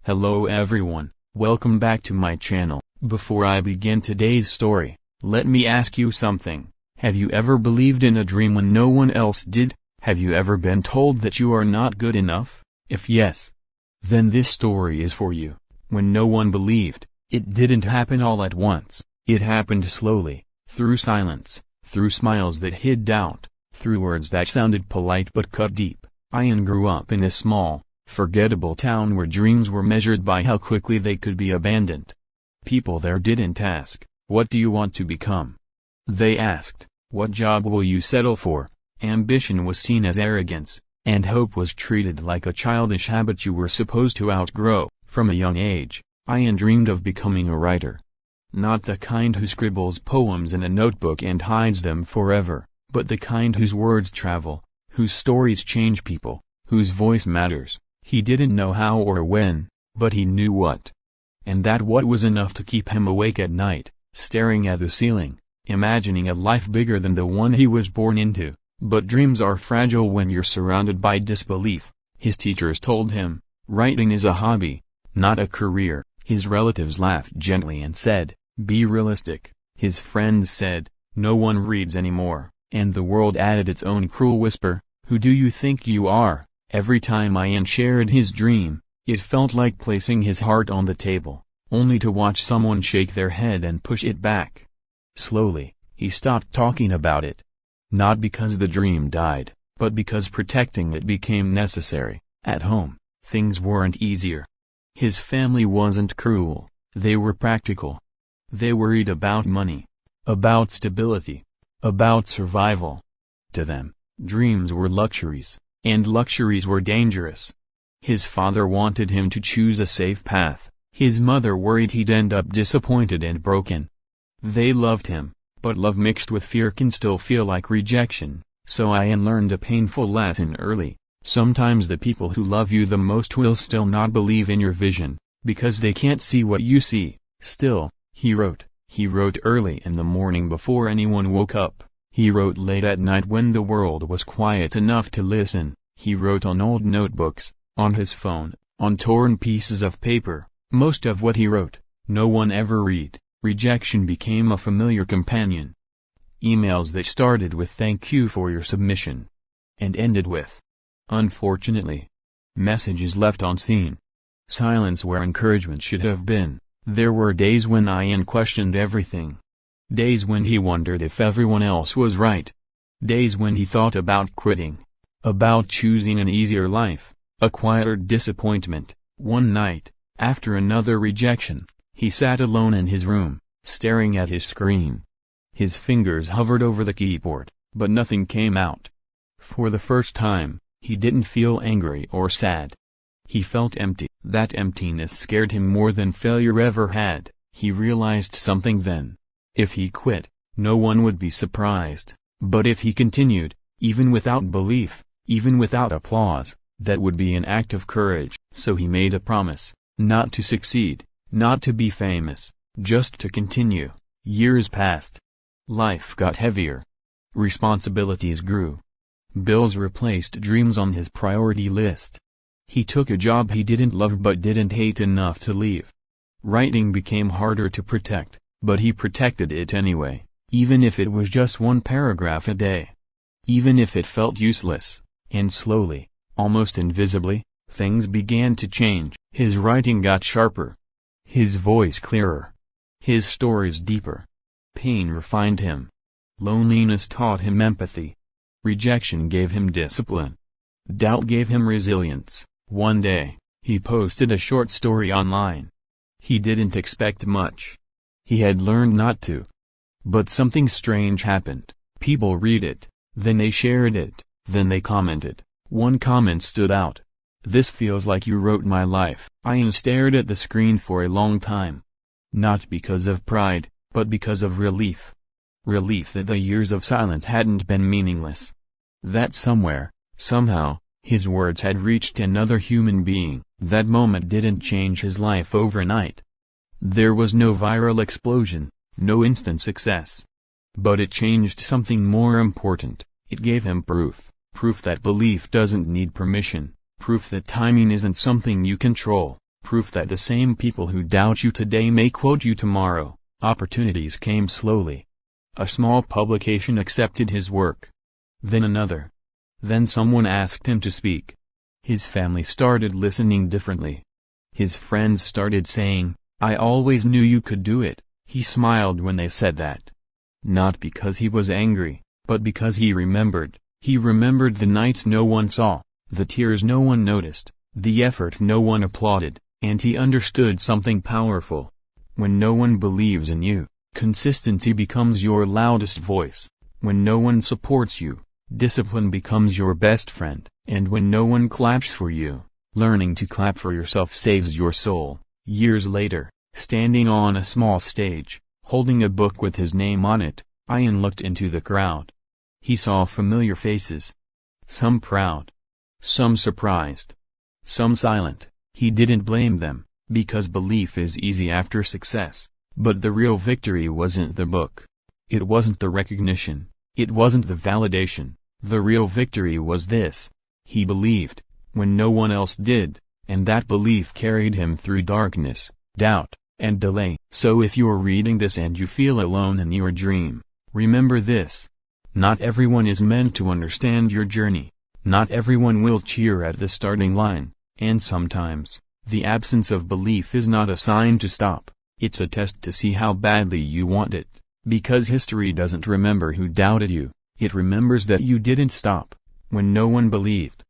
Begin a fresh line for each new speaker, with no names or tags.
Hello everyone, welcome back to my channel. Before I begin today's story, let me ask you something. Have you ever believed in a dream when no one else did? Have you ever been told that you are not good enough? If yes, then this story is for you. When no one believed, it didn't happen all at once. It happened slowly, through silence, through smiles that hid doubt, through words that sounded polite but cut deep. Ayaan grew up in a small, forgettable town where dreams were measured by how quickly they could be abandoned. People there didn't ask, "What do you want to become?" They asked, "What job will you settle for?" Ambition was seen as arrogance, and hope was treated like a childish habit you were supposed to outgrow. From a young age, Ayaan dreamed of becoming a writer. Not the kind who scribbles poems in a notebook and hides them forever, but the kind whose words travel, whose stories change people, whose voice matters. He didn't know how or when, but he knew what. And that what was enough to keep him awake at night, staring at the ceiling, imagining a life bigger than the one he was born into. But dreams are fragile when you're surrounded by disbelief. His teachers told him, "Writing is a hobby, not a career." His relatives laughed gently and said, "Be realistic." His friends said, "No one reads anymore." And the world added its own cruel whisper, "Who do you think you are?" Every time Ayaan shared his dream, it felt like placing his heart on the table, only to watch someone shake their head and push it back. Slowly, he stopped talking about it. Not because the dream died, but because protecting it became necessary. At home, things weren't easier. His family wasn't cruel, they were practical. They worried about money, about stability, about survival. To them, dreams were luxuries, and luxuries were dangerous. His father wanted him to choose a safe path. His mother worried he'd end up disappointed and broken. They loved him, but love mixed with fear can still feel like rejection, so Ayaan learned a painful lesson early. Sometimes the people who love you the most will still not believe in your vision, because they can't see what you see. Still, he wrote. He wrote early in the morning before anyone woke up. He wrote late at night when the world was quiet enough to listen. He wrote on old notebooks, on his phone, on torn pieces of paper. Most of what he wrote, no one ever read. Rejection became a familiar companion. Emails that started with "Thank you for your submission," and ended with "Unfortunately." Messages left unseen. Silence where encouragement should have been. There were days when Ayaan questioned everything. Days when he wondered if everyone else was right. Days when he thought about quitting. About choosing an easier life, a quieter disappointment. One night, after another rejection, he sat alone in his room, staring at his screen. His fingers hovered over the keyboard, but nothing came out. For the first time, he didn't feel angry or sad. He felt empty. That emptiness scared him more than failure ever had. He realized something then. If he quit, no one would be surprised. But if he continued, even without belief, even without applause, that would be an act of courage. So he made a promise, not to succeed, not to be famous, just to continue. Years passed. Life got heavier. Responsibilities grew. Bills replaced dreams on his priority list. He took a job he didn't love but didn't hate enough to leave. Writing became harder to protect, but he protected it anyway, even if it was just one paragraph a day. Even if it felt useless. And slowly, almost invisibly, things began to change. His writing got sharper. His voice clearer. His stories deeper. Pain refined him. Loneliness taught him empathy. Rejection gave him discipline. Doubt gave him resilience. One day, he posted a short story online. He didn't expect much. He had learned not to. But something strange happened. People read it, then they shared it, then they commented. One comment stood out. "This feels like you wrote my life." Ayaan stared at the screen for a long time. Not because of pride, but because of relief. Relief that the years of silence hadn't been meaningless. That somewhere, somehow, his words had reached another human being. That moment didn't change his life overnight. There was no viral explosion, no instant success. But it changed something more important. It gave him proof. Proof that belief doesn't need permission. Proof that timing isn't something you control. Proof that the same people who doubt you today may quote you tomorrow. Opportunities came slowly. A small publication accepted his work. Then another. Then someone asked him to speak. His family started listening differently. His friends started saying, "I always knew you could do it." He smiled when they said that. Not because he was angry, but because he remembered. He remembered the nights no one saw, the tears no one noticed, the effort no one applauded, and he understood something powerful. When no one believes in you, consistency becomes your loudest voice. When no one supports you, discipline becomes your best friend. And when no one claps for you, learning to clap for yourself saves your soul. Years later, standing on a small stage, holding a book with his name on it, Ayaan looked into the crowd. He saw familiar faces. Some proud. Some surprised. Some silent. He didn't blame them, because belief is easy after success. But the real victory wasn't the book. It wasn't the recognition. It wasn't the validation. The real victory was this. He believed, when no one else did, and that belief carried him through darkness, doubt, and delay. So if you're reading this and you feel alone in your dream, remember this. Not everyone is meant to understand your journey. Not everyone will cheer at the starting line, and sometimes, the absence of belief is not a sign to stop. It's a test to see how badly you want it. Because history doesn't remember who doubted you, it remembers that you didn't stop when no one believed.